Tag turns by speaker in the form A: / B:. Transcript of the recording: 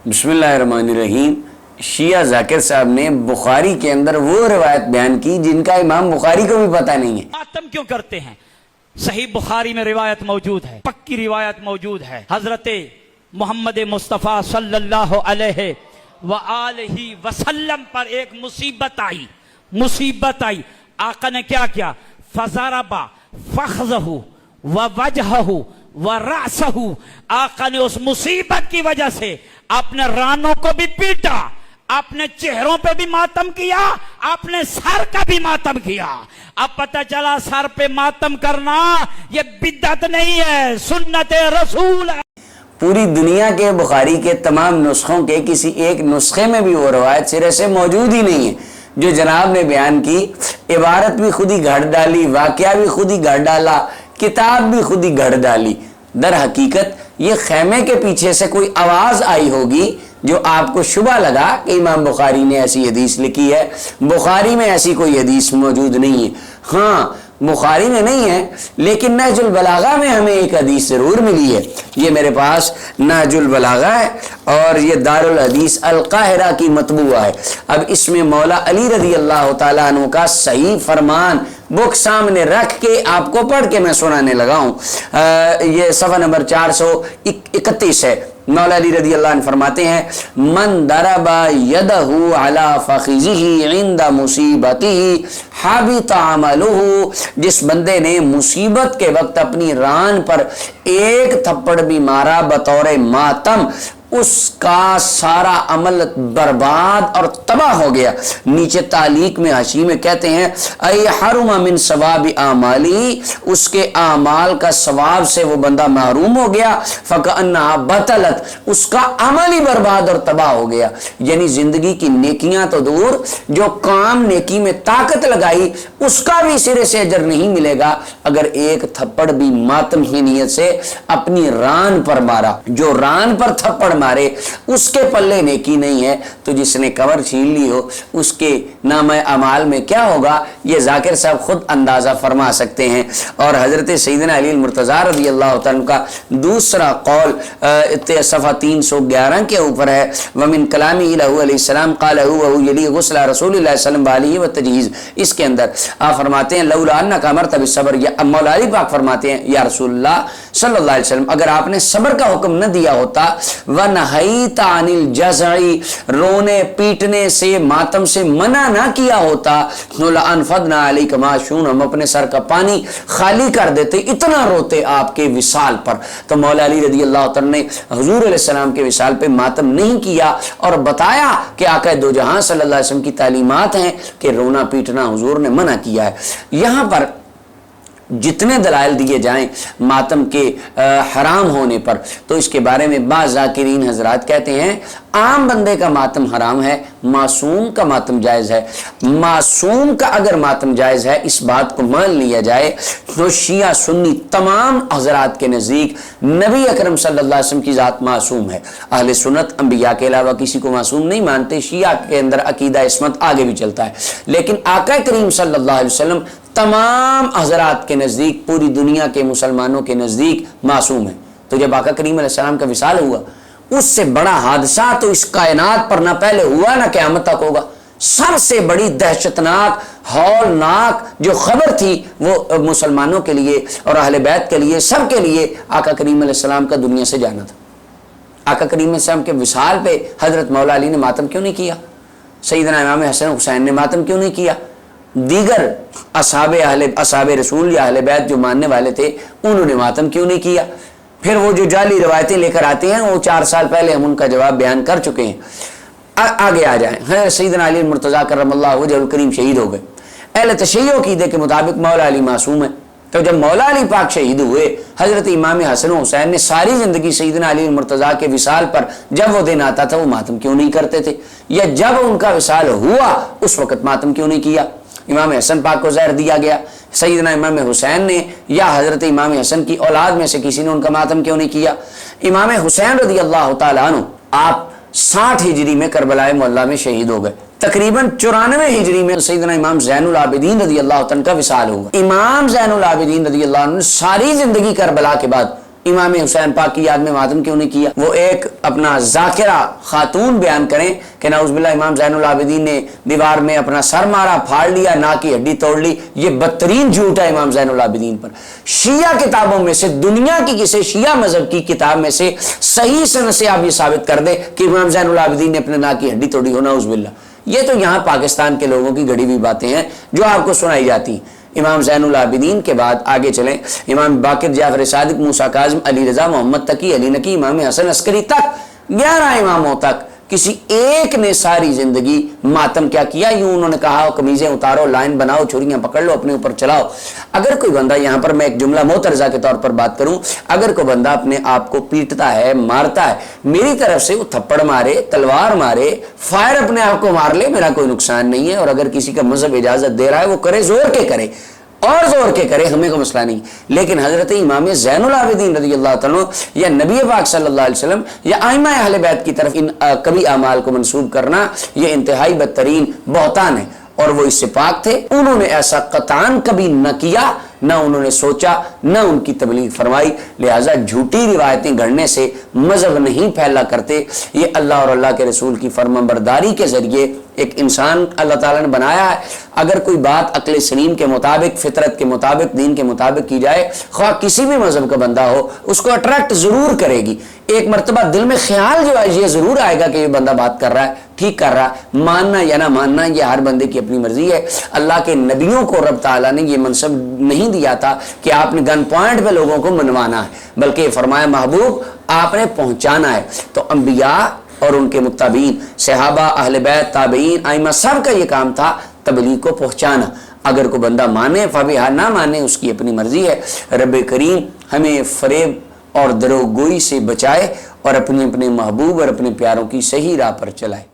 A: بسم اللہ الرحمن الرحیم۔ شیعہ ذاکر صاحب نے بخاری کے اندر وہ روایت بیان کی جن کا امام بخاری کو بھی پتہ نہیں ہے۔
B: ماتم کیوں کرتے ہیں؟ صحیح بخاری میں روایت موجود ہے، پکی روایت موجود ہے، حضرت محمد مصطفیٰ صلی اللہ علیہ وآلہ وسلم پر ایک مصیبت آئی، آقا نے کیا کیا؟ فضربا فخذہ ووجہہ ورأسہ، آقا نے اس مصیبت کی وجہ سے اپنے رانوں کو بھی پیٹا، اپنے چہروں پہ بھی ماتم کیا، اپنے سر کا بھی ماتم کیا۔ اب پتہ چلا سر پہ ماتم کرنا یہ بدعت نہیں ہے، سنت رسول ہے۔
A: پوری دنیا کے بخاری کے تمام نسخوں کے کسی ایک نسخے میں بھی وہ روایت سرے سے موجود ہی نہیں ہے جو جناب نے بیان کی۔ عبارت بھی خود ہی گھڑ ڈالی، واقعہ بھی خود ہی گھڑ ڈالا، کتاب بھی خود ہی گھڑ ڈالی۔ در حقیقت یہ خیمے کے پیچھے سے کوئی آواز آئی ہوگی جو آپ کو شبہ لگا کہ امام بخاری نے ایسی حدیث لکھی ہے۔ بخاری میں ایسی کوئی حدیث موجود نہیں ہے۔ ہاں بخاری میں نہیں ہے لیکن نہج البلاغہ میں ہمیں ایک حدیث ضرور ملی ہے۔ یہ میرے پاس نہج البلاغہ ہے اور یہ دار الحدیث القاہرہ کی مطبوعہ ہے۔ اب اس میں مولا علی رضی اللہ تعالیٰ عنہ کا صحیح فرمان بک سامنے رکھ کے آپ کو پڑھ کے میں سنانے لگا ہوں۔ یہ صفحہ نمبر 431 ہے۔ مولا علی رضی اللہ عنہ فرماتے ہیں من ضرب یدہ علی فخذہ عند مصیبتہ حبط عملہ، جس بندے نے مصیبت کے وقت اپنی ران پر ایک تھپڑ بھی مارا بطور ماتم، اس کا سارا عمل برباد اور تباہ ہو گیا۔ نیچے تعلیق میں حاشی میں کہتے ہیں ای حرم من ثواب اعمالی، اس کے اعمال کا ثواب سے وہ بندہ محروم ہو گیا۔ فکأنہا بطلت، اس کا عمل ہی برباد اور تباہ ہو گیا۔ یعنی زندگی کی نیکیاں تو دور، جو کام نیکی میں طاقت لگائی اس کا بھی سرے سے اجر نہیں ملے گا اگر ایک تھپڑ بھی ماتم ہی نیت سے اپنی ران پر مارا۔ جو ران پر تھپڑ مارے اس کے پلے نیکی نہیں ہے، تو جس نے کمر چھین لی ہو اس کے نامہ اعمال میں کیا ہوگا یہ ذاکر صاحب خود اندازہ فرما سکتے ہیں۔ اور حضرت سیدنا علی المرتضیٰ رضی اللہ تعالیٰ کا دوسرا قول صفحہ 311 کے اوپر ہے ومن کلامہ لہ علیہ السلام قالہ وہو یلی غسل رسول اللہ صلی اللہ علیہ وسلم والتجہیز، اس کے اندر آپ فرماتے ہیں لولا انک امرت بالصبر، یا مولا علی پاک فرماتے ہیں یا رسول اللہ صلی اللہ علیہ وسلم اگر آپ نے صبر کا حکم نہ دیا ہوتا وَنَهَيْتَ عَنِ الْجَزْعِ، رونے پیٹنے سے ماتم سے منع نہ کیا ہوتا لَأَنْفَضْنَا عَلَيْكَ مَعْشُونَ، ہم اپنے سر کا پانی خالی کر دیتے، اتنا روتے آپ کے وصال پر۔ تو مولا علی رضی اللہ عنہ نے حضور علیہ السلام کے وصال پہ ماتم نہیں کیا اور بتایا کہ آقا دو جہاں صلی اللہ علیہ وسلم کی تعلیمات ہیں کہ رونا پیٹنا حضور نے منع کیا ہے۔ یہاں پر جتنے دلائل دیے جائیں ماتم کے حرام ہونے پر تو اس کے بارے میں بعض ذاکرین حضرات کہتے ہیں عام بندے کا ماتم حرام ہے، معصوم کا ماتم جائز ہے۔ معصوم کا اگر ماتم جائز ہے اس بات کو مان لیا جائے تو شیعہ سنی تمام حضرات کے نزدیک نبی اکرم صلی اللہ علیہ وسلم کی ذات معصوم ہے۔ اہل سنت انبیاء کے علاوہ کسی کو معصوم نہیں مانتے، شیعہ کے اندر عقیدہ عصمت آگے بھی چلتا ہے، لیکن آقا کریم صلی اللہ علیہ وسلم تمام حضرات کے نزدیک، پوری دنیا کے مسلمانوں کے نزدیک معصوم ہے۔ تو جب آقا کریم علیہ السلام کا وصال ہوا اس سے بڑا حادثہ تو اس کائنات پر نہ پہلے ہوا نہ قیامت تک ہوگا۔ سب سے بڑی دہشتناک ہولناک جو خبر تھی وہ مسلمانوں کے لیے اور اہل بیت کے لیے سب کے لیے آقا کریم علیہ السلام کا دنیا سے جانا تھا۔ آقا کریم علیہ السلام کے وصال پہ حضرت مولا علی نے ماتم کیوں نہیں کیا؟ سیدنا امام حسن حسین نے ماتم کیوں نہیں کیا؟ دیگر اصحاب رسول یا اہل بیت جو ماننے والے تھے انہوں نے ماتم کیوں نہیں کیا؟ پھر وہ جو جعلی روایتیں لے کر آتے ہیں وہ 4 سال پہلے ہم ان کا جواب بیان کر چکے ہیں۔ آگے آ جائیں۔ سیدنا علی المرتضیٰ کرم اللہ وجہہ الکریم شہید ہو گئے۔ اہل تشیع عقیدے کے مطابق مولا علی معصوم ہے، تو جب مولا علی پاک شہید ہوئے حضرت امام حسن و حسین نے ساری زندگی سیدنا علی المرتضیٰ کے وصال پر جب وہ دن آتا تھا وہ ماتم کیوں نہیں کرتے تھے؟ یا جب ان کا وصال ہوا اس وقت ماتم کیوں نہیں کیا؟ امام حسن پاک کو زہر دیا گیا، سیدنا امام حسین نے یا حضرت امام حسن کی اولاد میں سے کسی نے ان کا ماتم کیوں نہیں کیا؟ امام حسین رضی اللہ تعالیٰ عنہ آپ 60 ہجری میں کربلا معلیٰ میں شہید ہو گئے۔ تقریباً 94 ہجری میں سیدنا امام زین العابدین رضی اللہ عنہ کا وصال ہوا۔ امام زین العابدین رضی اللہ عنہ ساری زندگی کربلا کے بعد امام حسین پاک کی یاد میں ماتم کیوں نہیں کیا؟ وہ ایک اپنا ذاکرہ خاتون بیان کریں کہ نعوذ باللہ امام زین العابدین نے دیوار میں اپنا سر مارا، پھاڑ لیا، ناک کی ہڈی توڑ لی، یہ بدترین جھوٹ ہے امام زین العابدین پر۔ شیعہ کتابوں میں سے، دنیا کی کسی شیعہ مذہب کی کتاب میں سے صحیح سند سے آپ یہ ثابت کر دیں کہ امام زین العابدین نے اپنے ناک کی ہڈی توڑی ہو، نعوذ باللہ۔ یہ تو یہاں پاکستان کے لوگوں کی گڑی ہوئی باتیں ہیں جو آپ کو سنائی جاتی ہیں۔ امام زین العابدین کے بعد آگے چلیں، امام باقر، جعفر صادق، موسیٰ کاظم، علی رضا، محمد تقی، علی نقی، امام حسن عسکری تک 11 اماموں تک کسی ایک نے ساری زندگی ماتم کیا کیا؟ یوں انہوں نے کہا قمیضیں اتارو، لائن بناؤ، چھریاں پکڑ لو، اپنے اوپر چلاؤ۔ اگر کوئی بندہ، یہاں پر میں ایک جملہ معترضہ کے طور پر بات کروں، اگر کوئی بندہ اپنے آپ کو پیٹتا ہے، مارتا ہے، میری طرف سے وہ تھپڑ مارے، تلوار مارے، فائر اپنے آپ کو مار لے، میرا کوئی نقصان نہیں ہے۔ اور اگر کسی کا مذہب اجازت دے رہا ہے وہ کرے، زور کے کرے اور زور کے کرے، ہمیں کوئی مسئلہ نہیں۔ لیکن حضرت امام زین العابدین رضی اللہ تعالیٰ یا نبی پاک صلی اللہ علیہ وسلم یا ائمہ اہل بیت کی طرف ان کبھی اعمال کو منسوب کرنا یہ انتہائی بدترین بہتان ہے، اور وہ اس سے پاک تھے۔ انہوں نے ایسا قطعاً کبھی نہ کیا، نہ انہوں نے سوچا، نہ ان کی تبلیغ فرمائی۔ لہٰذا جھوٹی روایتیں گھڑنے سے مذہب نہیں پھیلا کرتے۔ یہ اللہ اور اللہ کے رسول کی فرمانبرداری کے ذریعے ایک انسان اللہ تعالیٰ نے بنایا ہے، اگر کوئی بات عقل سلیم کے مطابق، فطرت کے مطابق، دین کے مطابق کی جائے، خواہ کسی بھی مذہب کا بندہ ہو، اس کو اٹریکٹ ضرور کرے گی۔ ایک مرتبہ دل میں خیال جو ہے یہ ضرور آئے گا کہ یہ بندہ بات کر رہا ہے، ٹھیک کر رہا ہے۔ ماننا یا نہ ماننا یہ ہر بندے کی اپنی مرضی ہے۔ اللہ کے نبیوں کو رب تعالیٰ نے یہ منصب نہیں دیا تھا کہ آپ نے گن پوائنٹ پہ لوگوں کو منوانا ہے، بلکہ فرمایا محبوب آپ نے پہنچانا ہے۔ تو انبیاء اور ان کے متبعین، صحابہ، اہل بیت، تابعین، ائمہ، سب کا یہ کام تھا تبلیغ کو پہنچانا۔ اگر کوئی بندہ مانے فبہا، نہ مانے اس کی اپنی مرضی ہے۔ رب کریم ہمیں فریب اور دروغ گوئی سے بچائے اور اپنے محبوب اور اپنے پیاروں کی صحیح راہ پر چلائے۔